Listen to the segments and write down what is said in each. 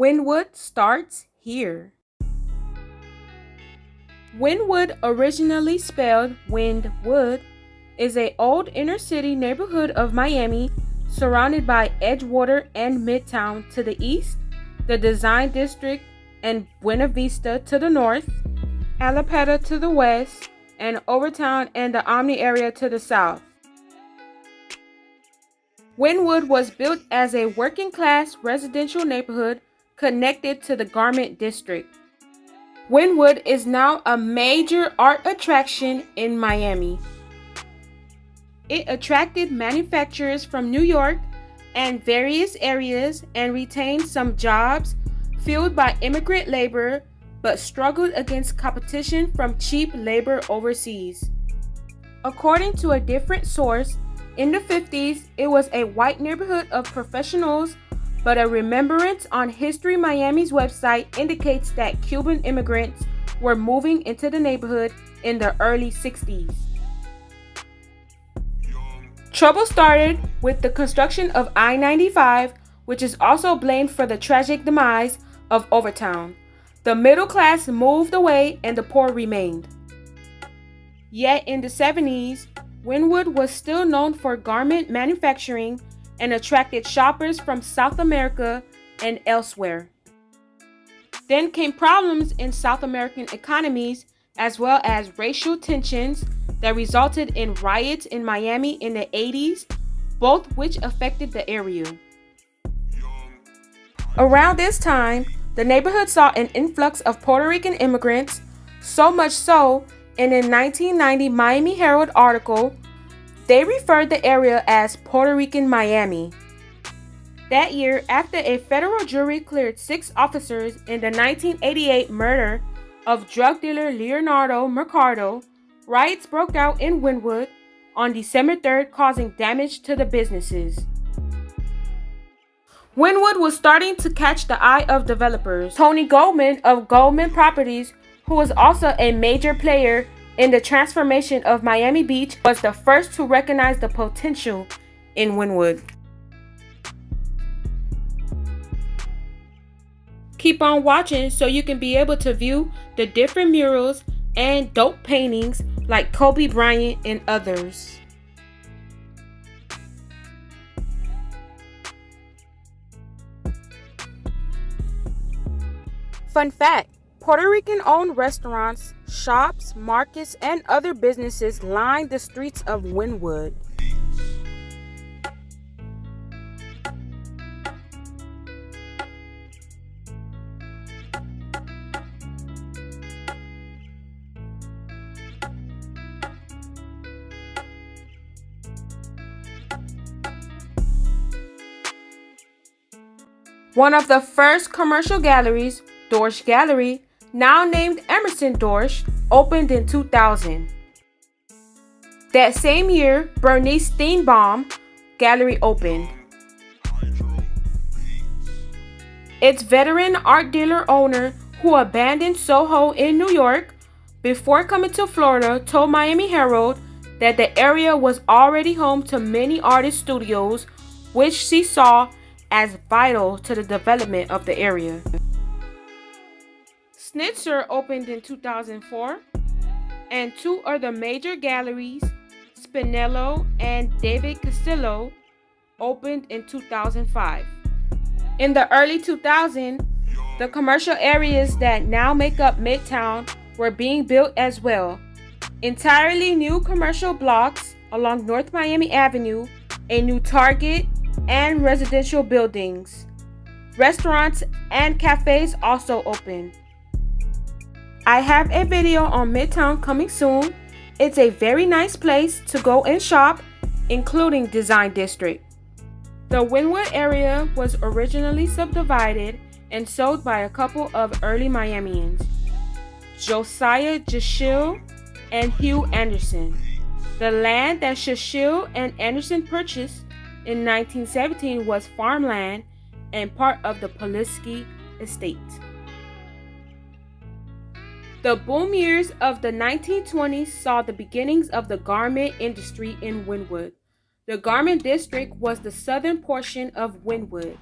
Wynwood starts here. Wynwood, originally spelled Wynwood, is an old inner-city neighborhood of Miami surrounded by Edgewater and Midtown to the east, the Design District and Buena Vista to the north, Alapata to the west, and Overtown and the Omni area to the south. Wynwood was built as a working-class residential neighborhood connected to the Garment District. Wynwood is now a major art attraction in Miami. It attracted manufacturers from New York and various areas and retained some jobs filled by immigrant labor, but struggled against competition from cheap labor overseas. According to a different source, in the 50s, it was a white neighborhood of professionals, but a Remembrance on History Miami's website indicates that Cuban immigrants were moving into the neighborhood in the early 60s. Trouble started with the construction of I-95, which is also blamed for the tragic demise of Overtown. The middle class moved away and the poor remained. Yet in the 70s, Wynwood was still known for garment manufacturing and attracted shoppers from South America and elsewhere. Then came problems in South American economies as well as racial tensions that resulted in riots in Miami in the 80s, both which affected the area. Around this time, the neighborhood saw an influx of Puerto Rican immigrants, so much so, in a 1990 Miami Herald article, they referred the area as Puerto Rican Miami. That year, after a federal jury cleared 6 officers in the 1988 murder of drug dealer Leonardo Mercado, riots broke out in Wynwood on December 3rd, causing damage to the businesses. Wynwood was starting to catch the eye of developers. Tony Goldman of Goldman Properties, who was also a major player in the transformation of Miami Beach, was the first to recognize the potential in Wynwood. Keep on watching so you can be able to view the different murals and dope paintings like Kobe Bryant and others. Fun fact: Puerto Rican-owned restaurants, shops, markets, and other businesses line the streets of Wynwood. One of the first commercial galleries, Dorsch Gallery, now named Emerson Dorsch, opened in 2000. That same year, Bernice Steinbaum Gallery opened. Its veteran art dealer owner, who abandoned Soho in New York before coming to Florida, told Miami Herald that the area was already home to many artist studios, which she saw as vital to the development of the area. Schnitzer opened in 2004, and 2 other major galleries, Spinello and David Castillo, opened in 2005. In the early 2000s, the commercial areas that now make up Midtown were being built as well. Entirely new commercial blocks along North Miami Avenue, a new Target, and residential buildings. Restaurants and cafes also opened. I have a video on Midtown coming soon. It's a very nice place to go and shop, including Design District. The Wynwood area was originally subdivided and sold by a couple of early Miamians, Josiah Jashill and Hugh Anderson. The land that Jashill and Anderson purchased in 1917 was farmland and part of the Polisky estate. The boom years of the 1920s saw the beginnings of the garment industry in Wynwood. The Garment District was the southern portion of Wynwood.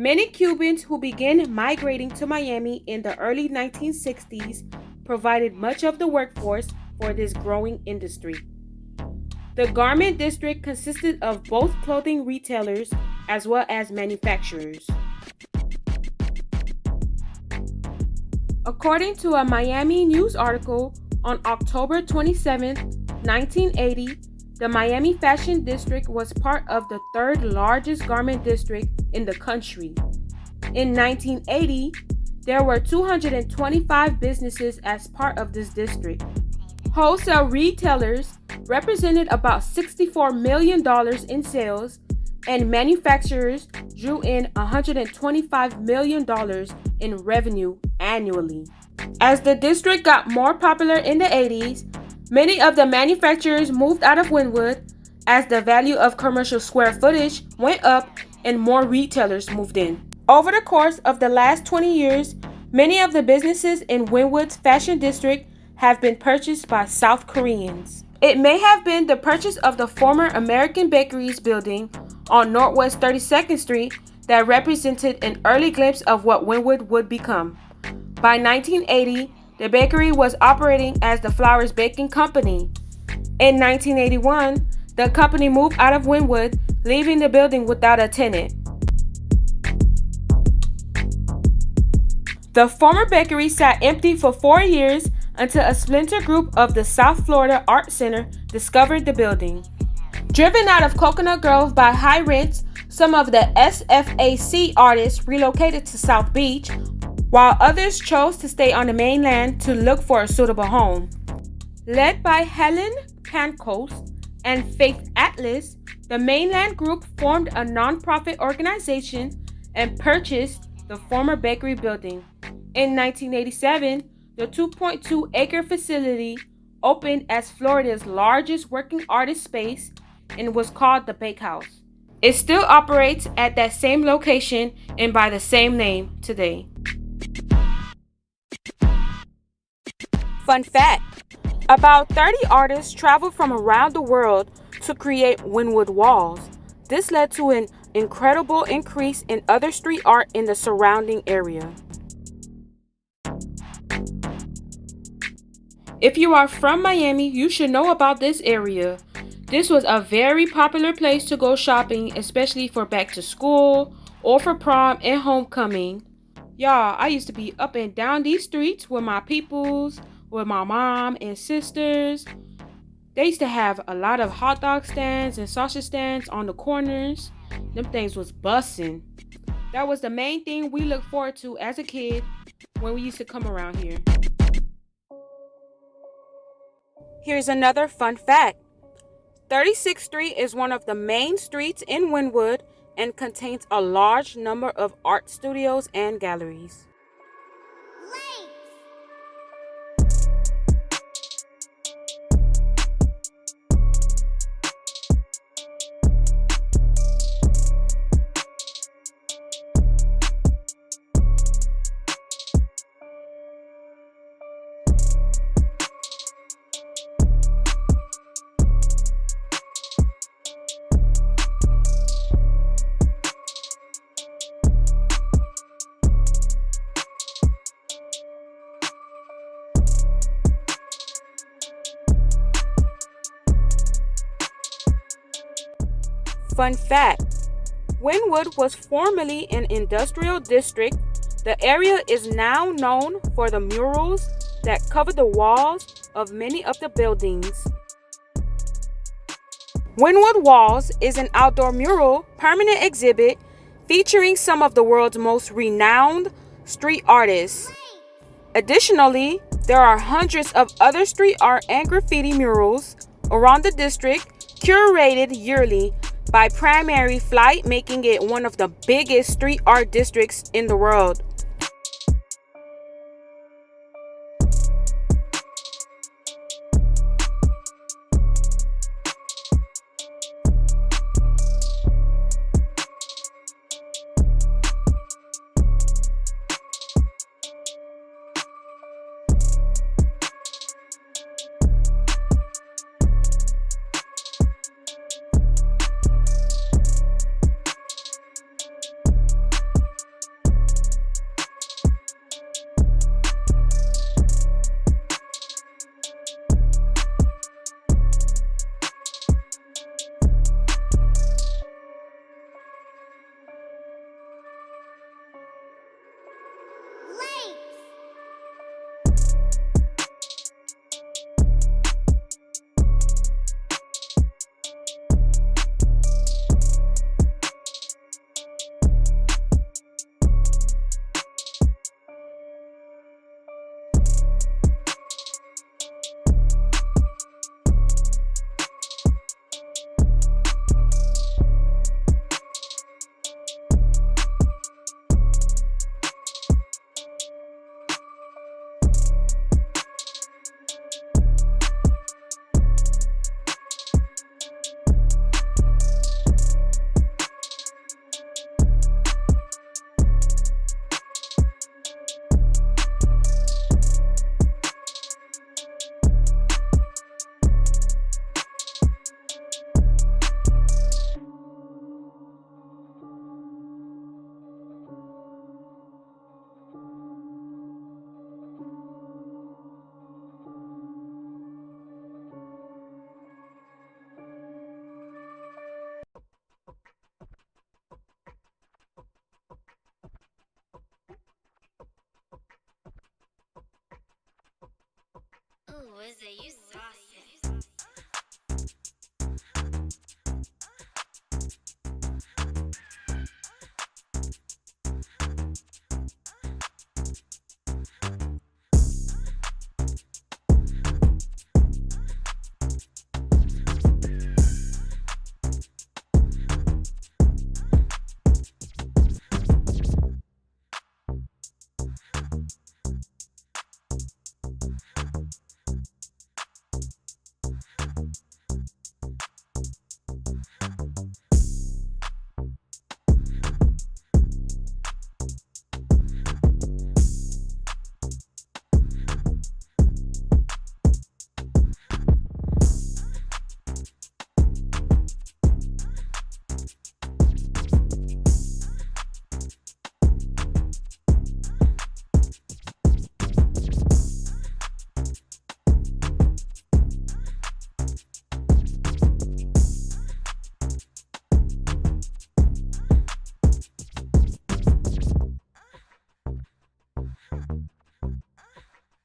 Many Cubans who began migrating to Miami in the early 1960s provided much of the workforce for this growing industry. The garment district consisted of both clothing retailers as well as manufacturers. According to a Miami News article on October 27, 1980, the Miami Fashion District was part of the third largest garment district in the country. In 1980, there were 225 businesses as part of this district. Wholesale retailers represented about $64 million in sales, and manufacturers drew in $125 million in revenue annually. As the district got more popular in the 80s, many of the manufacturers moved out of Wynwood as the value of commercial square footage went up and more retailers moved in. Over the course of the last 20 years, many of the businesses in Wynwood's fashion district have been purchased by South Koreans. It may have been the purchase of the former American Bakeries building on Northwest 32nd Street that represented an early glimpse of what Wynwood would become. By 1980, the bakery was operating as the Flowers Baking Company. In 1981, the company moved out of Wynwood, leaving the building without a tenant. The former bakery sat empty for 4 years until a splinter group of the South Florida Art Center discovered the building. Driven out of Coconut Grove by high rents, some of the SFAC artists relocated to South Beach, while others chose to stay on the mainland to look for a suitable home. Led by Helen Pancoast and Faith Atlas, the mainland group formed a nonprofit organization and purchased the former bakery building. In 1987, the 2.2-acre facility opened as Florida's largest working artist space and was called the Bakehouse. It still operates at that same location and by the same name today. Fun fact: about 30 artists traveled from around the world to create Wynwood walls. This led to an incredible increase in other street art in the surrounding area. If you are from Miami, you should know about this area. This was a very popular place to go shopping, especially for back to school or for prom and homecoming. Y'all, I used to be up and down these streets with my peoples, with my mom and sisters. They used to have a lot of hot dog stands and sausage stands on the corners. Them things was bussin'. That was the main thing we looked forward to as a kid when we used to come around here. Here's another fun fact. 36th Street is one of the main streets in Wynwood and contains a large number of art studios and galleries. Fun fact: Wynwood was formerly an industrial district. The area is now known for the murals that cover the walls of many of the buildings. Wynwood Walls is an outdoor mural permanent exhibit featuring some of the world's most renowned street artists. Additionally, there are hundreds of other street art and graffiti murals around the district curated yearly by Primary Flight, making it one of the biggest street art districts in the world. Ooh, is it you saucy?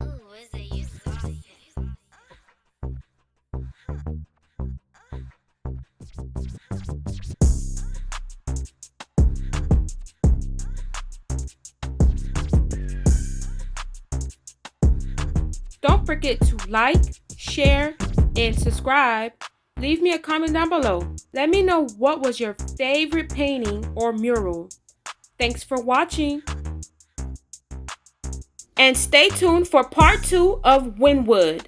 Ooh, is it you saucy? Don't forget to like, share, and subscribe. Leave me a comment down below. Let me know what was your favorite painting or mural. Thanks for watching. And stay tuned for part 2 of Wynwood.